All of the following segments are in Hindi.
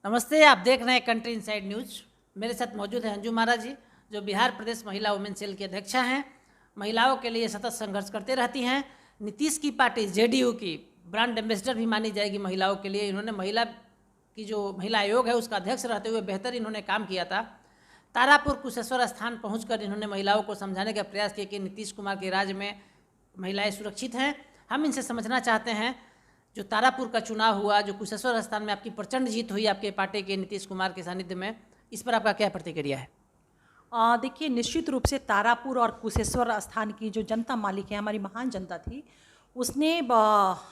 नमस्ते, आप देख रहे हैं कंट्री इनसाइड न्यूज। मेरे साथ मौजूद है अंजू महाराज जी, जो बिहार प्रदेश महिला वुमेन सेल की अध्यक्षा हैं। महिलाओं के लिए सतत संघर्ष करते रहती हैं। नीतीश की पार्टी जेडीयू की ब्रांड एम्बेसडर भी मानी जाएगी महिलाओं के लिए। इन्होंने महिला आयोग है उसका अध्यक्ष रहते हुए बेहतर इन्होंने काम किया था। तारापुर कुशेश्वर स्थान पहुंचकर इन्होंने महिलाओं को समझाने का प्रयास किया कि नीतीश कुमार के राज में महिलाएं सुरक्षित हैं। हम इनसे समझना चाहते हैं, जो तारापुर का चुनाव हुआ, जो कुशेश्वर स्थान में आपकी प्रचंड जीत हुई आपके पार्टी के नीतीश कुमार के सानिध्य में, इस पर आपका क्या प्रतिक्रिया है? देखिए, निश्चित रूप से तारापुर और कुशेश्वर स्थान की जो जनता मालिक है, हमारी महान जनता थी, उसने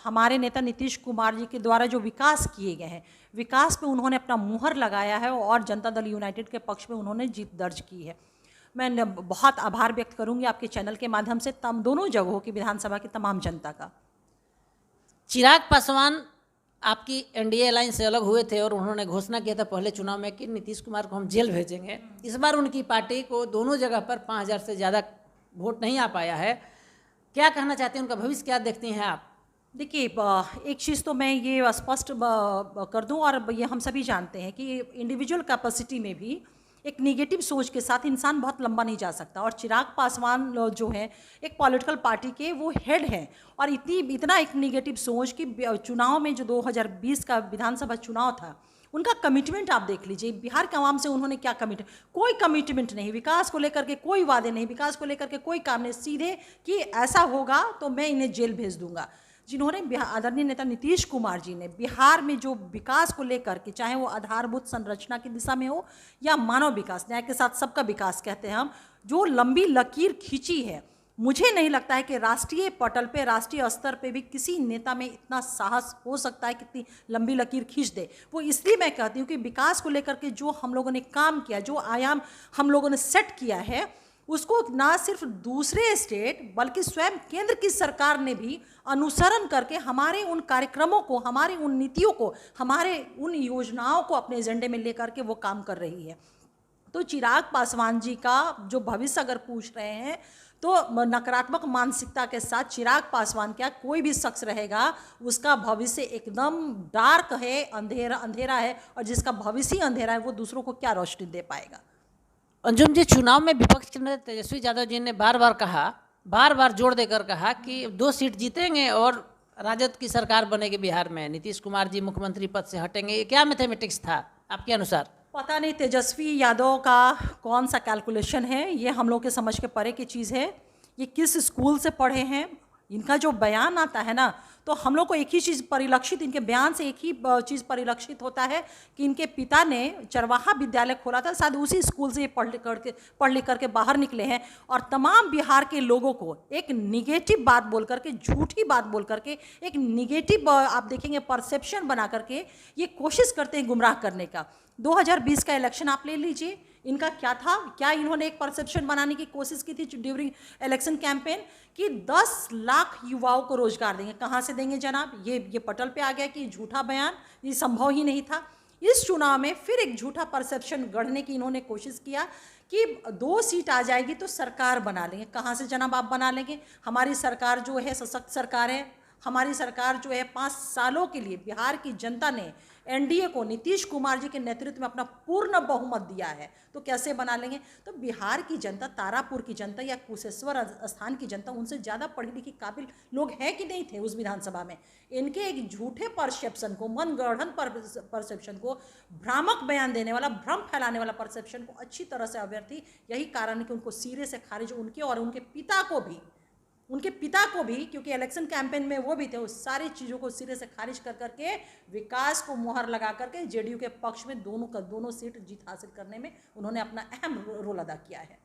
हमारे नेता नीतीश कुमार जी के द्वारा जो विकास किए गए हैं, विकास पे उन्होंने अपना मुहर लगाया है और जनता दल यूनाइटेड के पक्ष में उन्होंने जीत दर्ज की है। मैं बहुत आभार व्यक्त करूंगी आपके चैनल के माध्यम से दोनों जगहों की विधानसभा की तमाम जनता का। चिराग पासवान आपकी एनडीए अलायंस से अलग हुए थे और उन्होंने घोषणा किया था पहले चुनाव में कि नीतीश कुमार को हम जेल भेजेंगे। इस बार उनकी पार्टी को दोनों जगह पर 5000 से ज़्यादा वोट नहीं आ पाया है। क्या कहना चाहते हैं, उनका भविष्य क्या देखती हैं आप? देखिए, एक चीज़ तो मैं ये स्पष्ट कर दूं, और ये हम सभी जानते हैं कि इंडिविजुअल कैपेसिटी में भी एक निगेटिव सोच के साथ इंसान बहुत लंबा नहीं जा सकता। और चिराग पासवान जो है एक पॉलिटिकल पार्टी के वो हेड हैं, और इतना एक निगेटिव सोच कि चुनाव में जो 2020 का विधानसभा चुनाव था, उनका कमिटमेंट आप देख लीजिए। बिहार के आवाम से उन्होंने क्या कोई कमिटमेंट नहीं, विकास को लेकर के कोई वादे नहीं, विकास को लेकर के कोई काम नहीं, सीधे कि ऐसा होगा तो मैं इन्हें जेल भेज दूंगा। जिन्होंने आदरणीय नेता नीतीश कुमार जी ने बिहार में जो विकास को लेकर के, चाहे वो आधारभूत संरचना की दिशा में हो या मानव विकास, न्याय के साथ सबका विकास कहते हैं हम, जो लंबी लकीर खींची है, मुझे नहीं लगता है कि राष्ट्रीय पटल पे, राष्ट्रीय स्तर पे भी किसी नेता में इतना साहस हो सकता है कि इतनी लंबी लकीर खींच दे। वो इसलिए मैं कहती हूँ कि विकास को लेकर के जो हम लोगों ने काम किया, जो आयाम हम लोगों ने सेट किया है, उसको ना सिर्फ दूसरे स्टेट बल्कि स्वयं केंद्र की सरकार ने भी अनुसरण करके हमारे उन कार्यक्रमों को, हमारे उन नीतियों को, हमारे उन योजनाओं को अपने एजेंडे में लेकर के वो काम कर रही है। तो चिराग पासवान जी का जो भविष्य अगर पूछ रहे हैं, तो नकारात्मक मानसिकता के साथ चिराग पासवान क्या कोई भी शख्स रहेगा, उसका भविष्य एकदम डार्क है, अंधेरा है, और जिसका भविष्य अंधेरा है वो दूसरों को क्या रोशनी दे पाएगा। अंजुम जी, चुनाव में विपक्ष के नेता तेजस्वी यादव जी ने बार बार जोर देकर कहा कि 2 सीट जीतेंगे और राजद की सरकार बनेगी बिहार में, नीतीश कुमार जी मुख्यमंत्री पद से हटेंगे। ये क्या मैथमेटिक्स था आपके अनुसार? पता नहीं तेजस्वी यादव का कौन सा कैलकुलेशन है, ये हम लोग के समझ के परे की चीज़ है। ये किस स्कूल से पढ़े हैं? इनका जो बयान आता है ना, तो हम लोग को एक ही चीज़ परिलक्षित, इनके बयान से एक ही चीज़ परिलक्षित होता है कि इनके पिता ने चरवाहा विद्यालय खोला था, शायद उसी स्कूल से ये पढ़ लिख करके बाहर निकले हैं, और तमाम बिहार के लोगों को एक निगेटिव बात बोल करके, झूठी बात बोल करके, एक निगेटिव आप देखेंगे परसेप्शन बना करके ये कोशिश करते हैं गुमराह करने का। 2020 का इलेक्शन आप ले लीजिए, इनका क्या था? क्या इन्होंने एक परसेप्शन बनाने की कोशिश की थी ड्यूरिंग इलेक्शन कैंपेन कि 10 लाख युवाओं को रोजगार देंगे? कहाँ से देंगे जनाब? ये पटल पे आ गया कि झूठा बयान, ये संभव ही नहीं था। इस चुनाव में फिर एक झूठा परसेप्शन गढ़ने की इन्होंने कोशिश किया कि 2 सीट आ जाएगी तो सरकार बना लेंगे। कहाँ से जनाब आप बना लेंगे? हमारी सरकार जो है सशक्त सरकार है, हमारी सरकार जो है 5 सालों के लिए बिहार की जनता ने एनडीए को, नीतीश कुमार जी के नेतृत्व में अपना पूर्ण बहुमत दिया है, तो कैसे बना लेंगे? तो बिहार की जनता, तारापुर की जनता या कुशेश्वर स्थान की जनता उनसे ज़्यादा पढ़ी लिखी काबिल लोग हैं कि नहीं थे उस विधानसभा में? इनके एक झूठे परसेप्शन को, मनगढ़ंत परसेप्शन को, भ्रामक बयान देने वाला, भ्रम फैलाने वाला परसेप्शन को अच्छी तरह से अवेयर थी। यही कारण है कि उनको सिरे से खारिज, उनके और उनके पिता को भी, क्योंकि इलेक्शन कैंपेन में वो भी थे, उस सारी चीज़ों को सिरे से खारिज कर करके विकास को मुहर लगा करके जेडीयू के पक्ष में दोनों सीट जीत हासिल करने में उन्होंने अपना अहम रोल अदा किया है।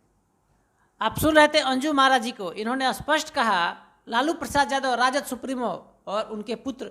आप सुन रहे थे अंजू महाराज जी को। इन्होंने स्पष्ट कहा, लालू प्रसाद यादव राजद सुप्रीमो और उनके पुत्र